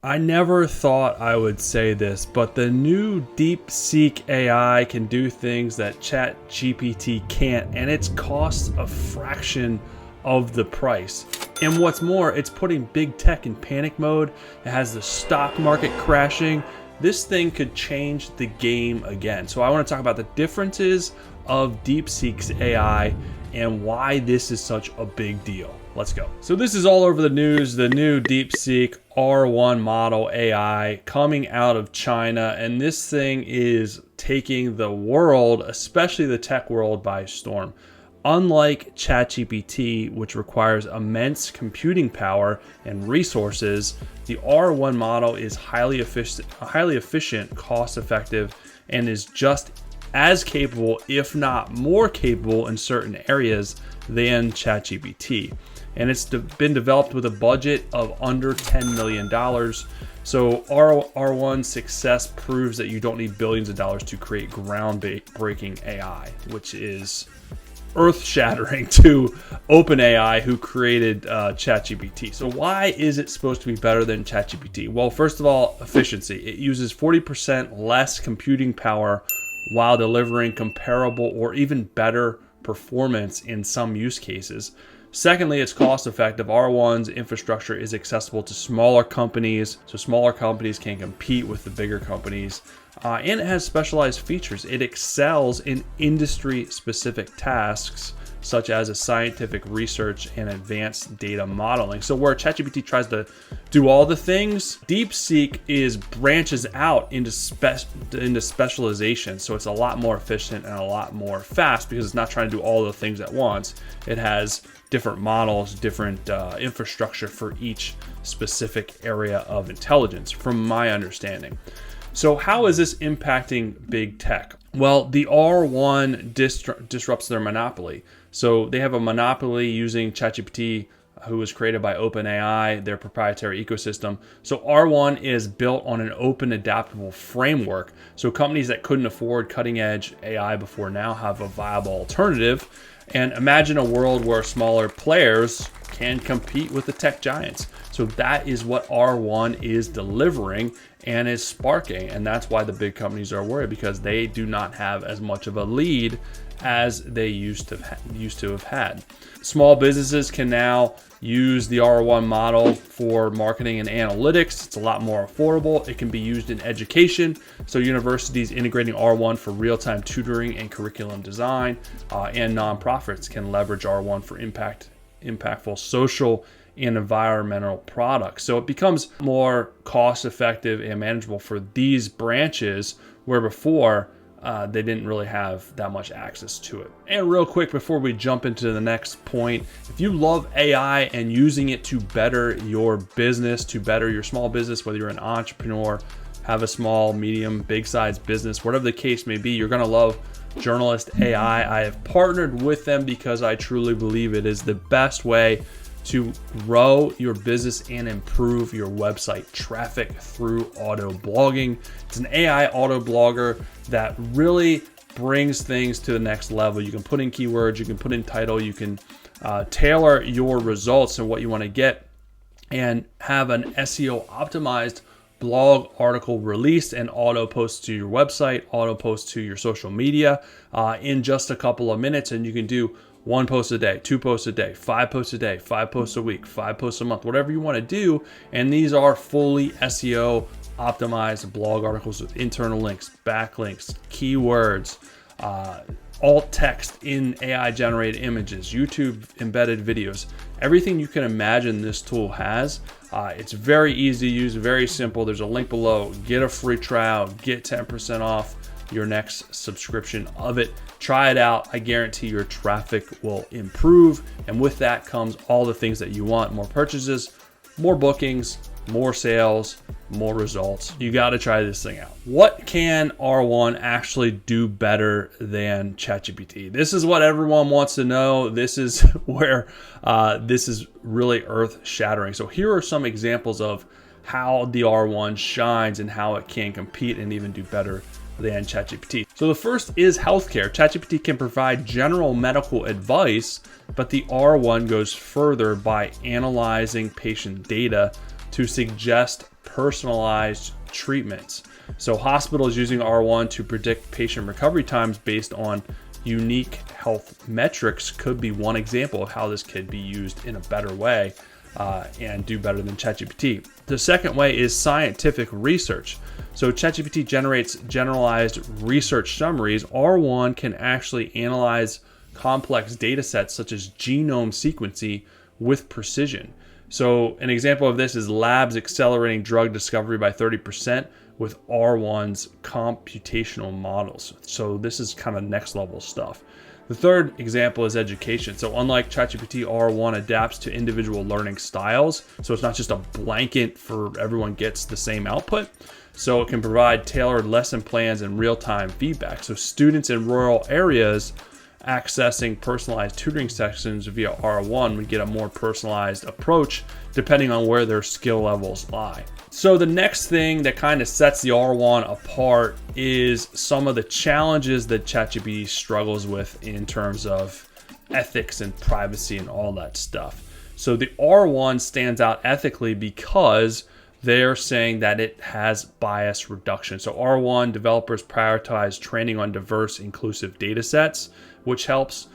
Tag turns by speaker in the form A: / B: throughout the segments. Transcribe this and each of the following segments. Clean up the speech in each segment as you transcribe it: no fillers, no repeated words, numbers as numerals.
A: I never thought I would say this, but the new DeepSeek AI can do things that ChatGPT can't, and it's costs a fraction of the price. And what's more, it's putting big tech in panic mode. It has the stock market crashing. This thing could change the game again. So I want to talk about the differences of DeepSeek's AI and why this is such a big deal. Let's go. So this is all over the news, the new DeepSeek R1 model AI coming out of China. And this thing is taking the world, especially the tech world, by storm. Unlike ChatGPT, which requires immense computing power and resources, the R1 model is highly efficient, cost-effective, and is just as capable, if not more capable in certain areas than ChatGPT. And it's been developed with a budget of under $10 million. So R1's success proves that you don't need billions of dollars to create groundbreaking AI, which is earth-shattering to OpenAI, who created ChatGPT. So why is it supposed to be better than ChatGPT? Well, first of all, efficiency. It uses 40% less computing power while delivering comparable or even better performance in some use cases. Secondly, it's cost effective. R1's infrastructure is accessible to smaller companies, so smaller companies can compete with the bigger companies. And it has specialized features. It excels in industry-specific tasks, such as scientific research and advanced data modeling. So where ChatGPT tries to do all the things, DeepSeek branches out into specialization. So it's a lot more efficient and a lot more fast because it's not trying to do all the things at once. It has different models, different infrastructure for each specific area of intelligence, from my understanding. So how is this impacting big tech? Well, the R1 disrupts their monopoly. So they have a monopoly using ChatGPT, who was created by OpenAI, their proprietary ecosystem. So R1 is built on an open, adaptable framework. So companies that couldn't afford cutting-edge AI before now have a viable alternative. And imagine a world where smaller players can compete with the tech giants. So that is what R1 is delivering and is sparking. And that's why the big companies are worried, because they do not have as much of a lead as they used to have had. Small businesses can now use the R1 model for marketing and analytics. It's a lot more affordable. It can be used in education. So universities integrating R1 for real-time tutoring and curriculum design, and nonprofits can leverage R1 for impactful social and environmental products. So it becomes more cost-effective and manageable for these branches, where before they didn't really have that much access to it. And real quick, before we jump into the next point, if you love AI and using it to better your business, to better your small business, whether you're an entrepreneur, have a small, medium, big size business, whatever the case may be, you're gonna love Journalist AI. I have partnered with them because I truly believe it is the best way to grow your business and improve your website traffic through auto blogging. It's an AI auto blogger that really brings things to the next level. You can put in keywords, you can put in title, you can tailor your results and what you want to get, and have an SEO optimized blog article released and auto post to your website, auto post to your social media in just a couple of minutes. And you can do 1 post a day, 2 posts a day, 5 posts a day, 5 posts a week, 5 posts a month, whatever you want to do. And these are fully SEO optimized blog articles with internal links, backlinks, keywords, alt text in AI generated images, YouTube embedded videos, everything you can imagine this tool has. It's very easy to use, very simple. There's a link below. Get a free trial, get 10% off your next subscription of it. Try it out. I guarantee your traffic will improve. And with that comes all the things that you want: more purchases, more bookings, more sales, more results. You got to try this thing out. What can R1 actually do better than ChatGPT? This is what everyone wants to know. This is where this is really earth-shattering. So here are some examples of how the R1 shines and how it can compete and even do better than ChatGPT. So the first is healthcare. ChatGPT can provide general medical advice, but the R1 goes further by analyzing patient data to suggest personalized treatments. So hospitals using R1 to predict patient recovery times based on unique health metrics could be one example of how this could be used in a better way and do better than ChatGPT. The second way is scientific research. So ChatGPT generates generalized research summaries. R1 can actually analyze complex data sets such as genome sequencing with precision. So an example of this is labs accelerating drug discovery by 30% with R1's computational models. So this is kind of next level stuff. The third example is education. So unlike ChatGPT, R1 adapts to individual learning styles. So it's not just a blanket for everyone gets the same output. So it can provide tailored lesson plans and real-time feedback. So students in rural areas accessing personalized tutoring sessions via R1 would get a more personalized approach depending on where their skill levels lie. So the next thing that kind of sets the R1 apart is some of the challenges that ChatGPT struggles with in terms of ethics and privacy and all that stuff. So the R1 stands out ethically because they're saying that it has bias reduction. So R1 developers prioritize training on diverse, inclusive data sets, which helps.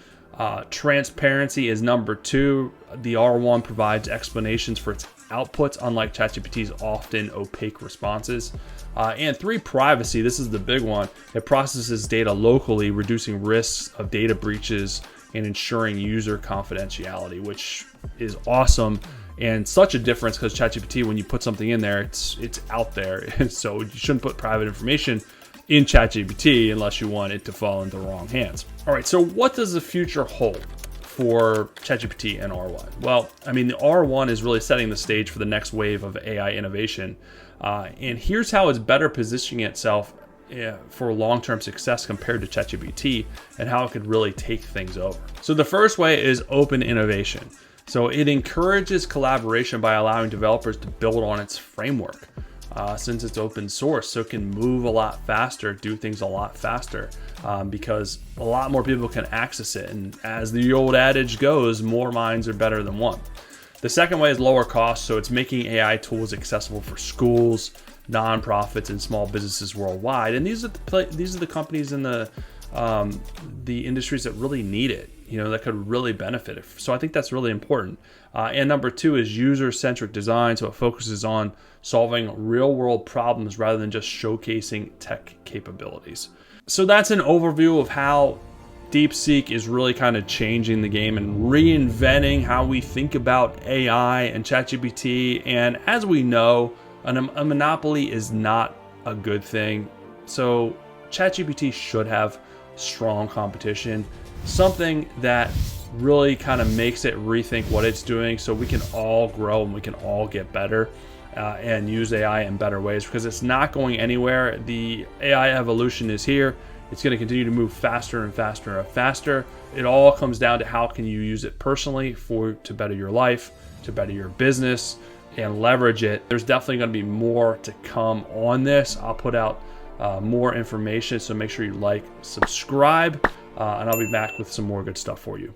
A: Transparency is number 2. The R1 provides explanations for its outputs, unlike ChatGPT's often opaque responses. And 3, privacy. This is the big one. It processes data locally, reducing risks of data breaches and ensuring user confidentiality, which is awesome. And such a difference because ChatGPT, when you put something in there, it's out there. And so you shouldn't put private information in ChatGPT unless you want it to fall into the wrong hands. All right, so what does the future hold for ChatGPT and R1? Well, I mean, the R1 is really setting the stage for the next wave of AI innovation. And here's how it's better positioning itself for long-term success compared to ChatGPT and how it could really take things over. So the first way is open innovation. So it encourages collaboration by allowing developers to build on its framework. Since it's open source, so it can move a lot faster, do things a lot faster, because a lot more people can access it. And as the old adage goes, more minds are better than one. The second way is lower cost. So it's making AI tools accessible for schools, nonprofits, and small businesses worldwide. And these are the companies in the industries that really need it, that could really benefit it. So I think that's really important. And number 2 is user-centric design. So it focuses on solving real-world problems rather than just showcasing tech capabilities. So that's an overview of how DeepSeek is really kind of changing the game and reinventing how we think about AI and ChatGPT. And as we know, a monopoly is not a good thing. So ChatGPT should have strong competition, something that really kind of makes it rethink what it's doing so we can all grow and we can all get better and use AI in better ways, because it's not going anywhere. The AI evolution is here. It's going to continue to move faster and faster and faster. It all comes down to how can you use it personally to better your life, to better your business, and leverage it. There's definitely going to be more to come on this. I'll put out more information, so make sure you like, subscribe, and I'll be back with some more good stuff for you.